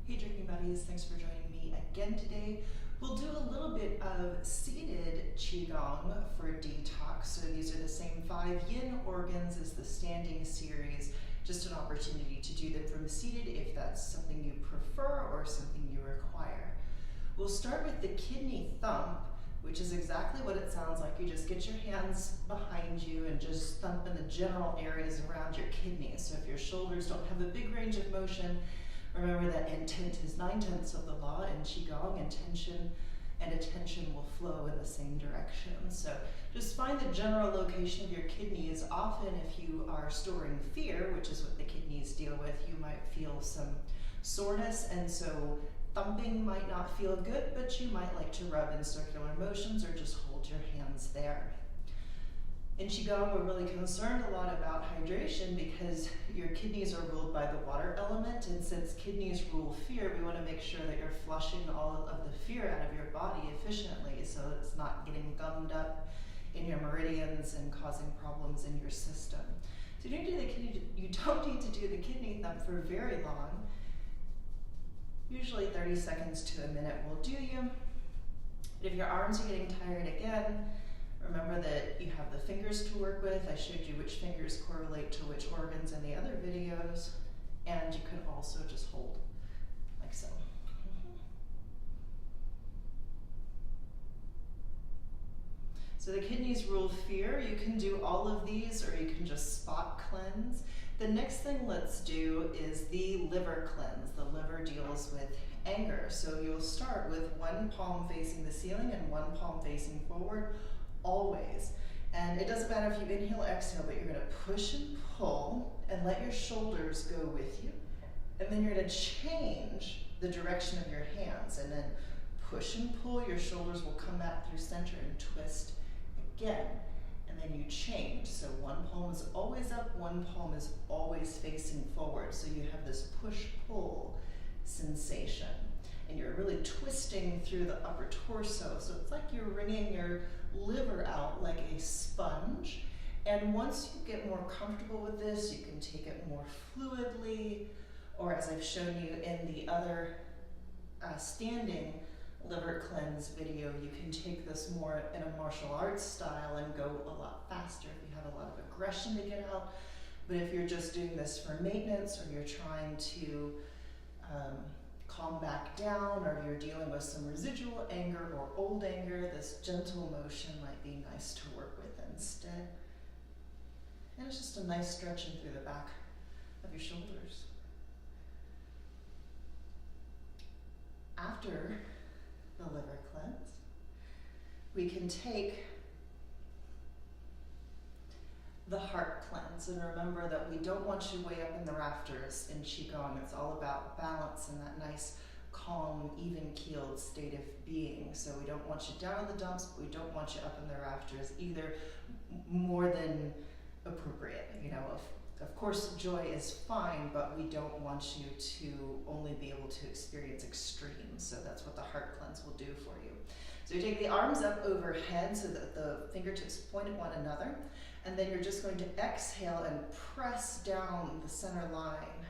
Hey drinking buddies, thanks for joining me again today. We'll do a little bit of seated Qigong for detox. So these are the same 5 yin organs as the standing series, just an opportunity to do them from seated if that's something you prefer or something you require. We'll start with the kidney thump, which is exactly what it sounds like. You just get your hands behind you and just thump in the general areas around your kidneys. So if your shoulders don't have a big range of motion, remember that intent is 9/10 of the law in Qigong. Intention and attention will flow in the same direction. So just find the general location of your kidneys. Often if you are storing fear, which is what the kidneys deal with, you might feel some soreness, and so thumping might not feel good, but you might like to rub in circular motions or just hold your hands there. In Qigong, we're really concerned a lot about hydration because your kidneys are ruled by the water element, and since kidneys rule fear, we want to make sure that you're flushing all of the fear out of your body efficiently so it's not getting gummed up in your meridians and causing problems in your system. So you don't need to do the kidney thump for very long. Usually 30 seconds to a minute will do you. If your arms are getting tired again, remember that you have the fingers to work with. I showed you which fingers correlate to which organs in the other videos, and you can also just hold like so. So the kidneys rule fear. You can do all of these or you can just spot cleanse. The next thing let's do is the liver cleanse. The liver deals with anger. So you'll start with one palm facing the ceiling and one palm facing forward, always. And it doesn't matter if you inhale, exhale, but you're gonna push and pull and let your shoulders go with you. And then you're gonna change the direction of your hands and then push and pull. Your shoulders will come back through center and twist again. And then you change. So one palm is always up, one palm is always facing forward. So you have this push-pull sensation. And you're really twisting through the upper torso. So it's like you're wringing your liver out like a sponge. And once you get more comfortable with this, you can take it more fluidly, or as I've shown you in the other standing liver cleanse video, you can take this more in a martial arts style and go a lot faster if you have a lot of aggression to get out. But if you're just doing this for maintenance, or you're trying to calm back down, or you're dealing with some residual anger or old anger, this gentle motion might be nice to work with instead. And it's just a nice stretching through the back of your shoulders. After the liver cleanse, we can take the heart cleanse. And remember that we don't want you way up in the rafters in Qigong. It's all about balance and that nice, calm, even-keeled state of being. So we don't want you down in the dumps, but we don't want you up in the rafters either, more than appropriate. You know, of course, joy is fine, but we don't want you to only be able to experience extremes. So that's what the heart cleanse will do for you. So you take the arms up overhead so that the fingertips point at one another, and then you're just going to exhale and press down the center line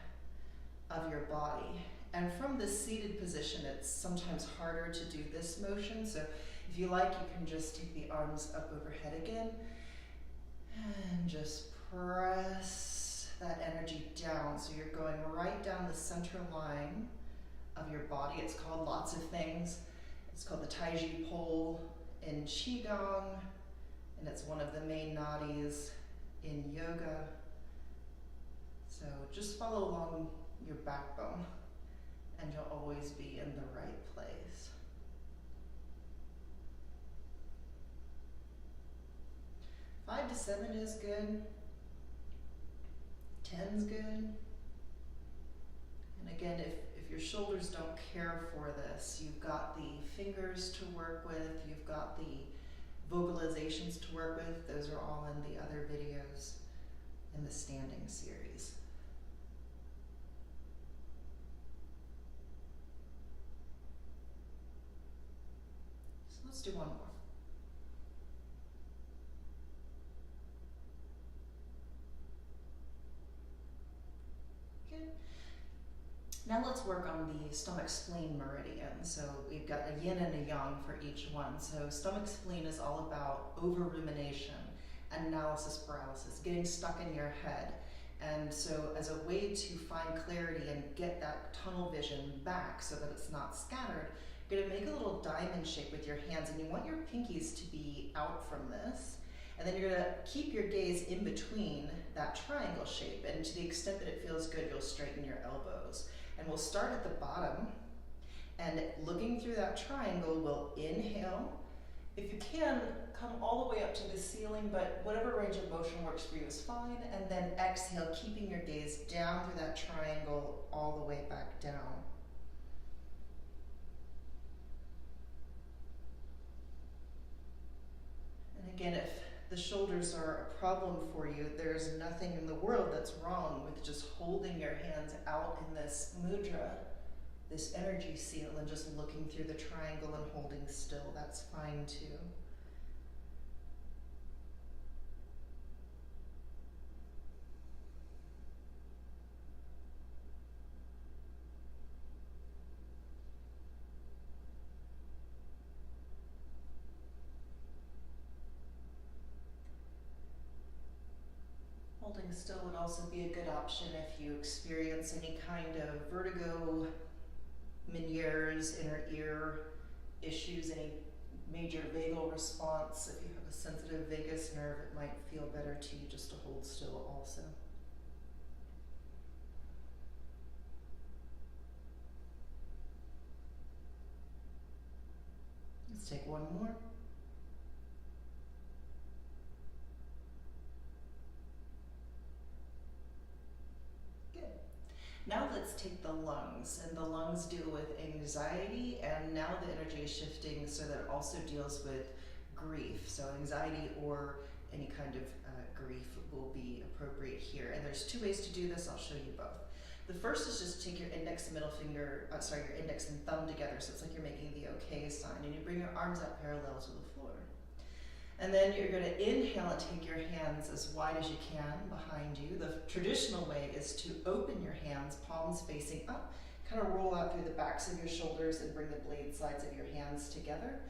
of your body. And from the seated position, it's sometimes harder to do this motion. So if you like, you can just take the arms up overhead again and just press that energy down. So you're going right down the center line of your body. It's called lots of things. It's called the Tidepool in Qigong, and it's one of the main nadis in yoga. So just follow along your backbone and you'll always be in the right place. Five to 7 is good. 10's good. And again, if your shoulders don't care for this, you've got the fingers to work with, you've got the vocalizations to work with. Those are all in the other videos in the standing series. So let's do one more. Now let's work on the stomach spleen meridian. So we've got a yin and a yang for each one. So stomach spleen is all about over rumination, analysis paralysis, getting stuck in your head. And so as a way to find clarity and get that tunnel vision back so that it's not scattered, you're gonna make a little diamond shape with your hands, and you want your pinkies to be out from this. And then you're gonna keep your gaze in between that triangle shape, and to the extent that it feels good, you'll straighten your elbows. And we'll start at the bottom, and looking through that triangle, we'll inhale. If you can, come all the way up to the ceiling, but whatever range of motion works for you is fine. And then exhale, keeping your gaze down through that triangle all the way back down. And again, if the shoulders are a problem for you, there's nothing in the world that's wrong with just holding your hands out in this mudra, this energy seal, and just looking through the triangle and holding still. That's fine too. Holding still would also be a good option if you experience any kind of vertigo, Meniere's, inner ear issues, any major vagal response. If you have a sensitive vagus nerve, it might feel better to you just to hold still also. Let's take one more. Now let's take the lungs, and the lungs deal with anxiety, and now the energy is shifting so that it also deals with grief. So anxiety or any kind of grief will be appropriate here. And there's two ways to do this. I'll show you both. The first is just take your index and middle finger, your index and thumb together, so it's like you're making the okay sign, and you bring your arms up parallel to the floor. And then you're going to inhale and take your hands as wide as you can behind you. The traditional way is to open your hands, palms facing up, kind of roll out through the backs of your shoulders and bring the blade sides of your hands together.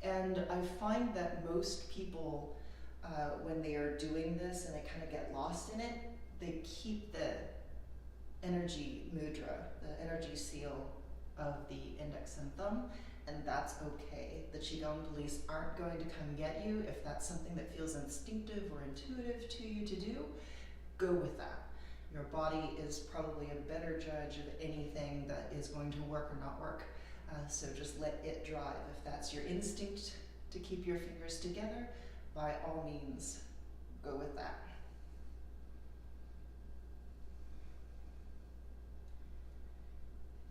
And I find that most people, when they are doing this and they kind of get lost in it, they keep the energy mudra, the energy seal of the index and thumb, and that's okay. The Qigong police aren't going to come get you. If that's something that feels instinctive or intuitive to you to do, go with that. Your body is probably a better judge of anything that is going to work or not work. So just let it drive. If that's your instinct to keep your fingers together, by all means, go with that.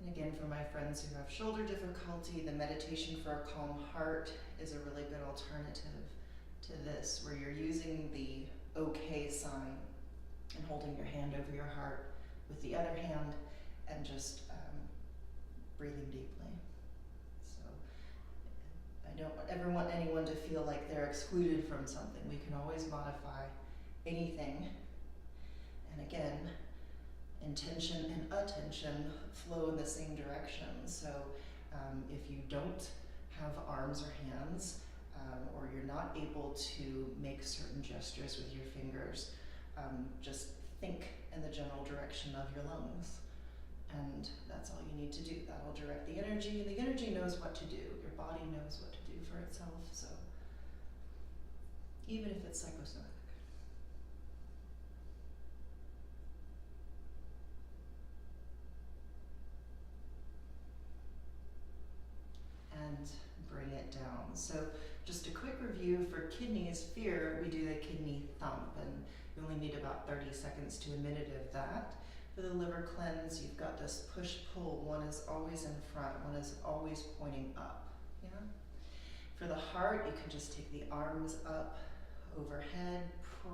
And again, for my friends who have shoulder difficulty, the meditation for a calm heart is a really good alternative to this, where you're using the okay sign and holding your hand over your heart with the other hand and just breathing deeply. So I don't ever want anyone to feel like they're excluded from something. We can always modify anything. And again, intention and attention flow in the same direction. So if you don't have arms or hands, or you're not able to make certain gestures with your fingers, just think in the general direction of your lungs. And that's all you need to do. That will direct the energy, and the energy knows what to do. Your body knows what to do for itself. So even if it's psychosomatic. And bring it down. So just a quick review for kidneys, fear, we do the kidney thump, and you only need about 30 seconds to a minute of that. For the liver cleanse, you've got this push-pull. One is always in front, one is always pointing up. Yeah. For the heart, you can just take the arms up overhead,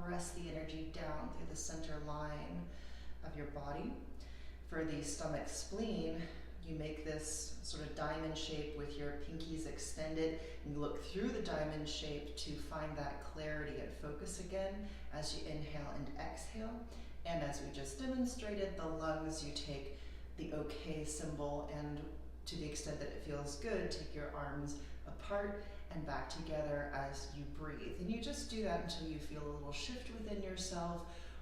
press the energy down through the center line of your body. For the stomach spleen, you make this sort of diamond shape with your pinkies extended, and you look through the diamond shape to find that clarity and focus again as you inhale and exhale. And as we just demonstrated, the lungs, you take the okay symbol, and to the extent that it feels good, take your arms apart and back together as you breathe. And you just do that until you feel a little shift within yourself,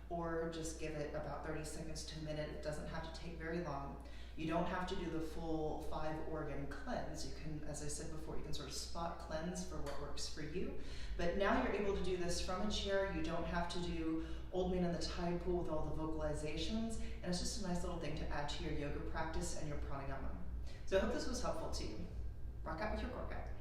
or just give it about 30 seconds to a minute. It doesn't have to take very long. You don't have to do the full 5-organ cleanse. You can, as I said before, you can sort of spot cleanse for what works for you. But now you're able to do this from a chair. You don't have to do Old Man in the Tidepool with all the vocalizations, and it's just a nice little thing to add to your yoga practice and your pranayama. So I hope this was helpful to you. Rock out with your workout.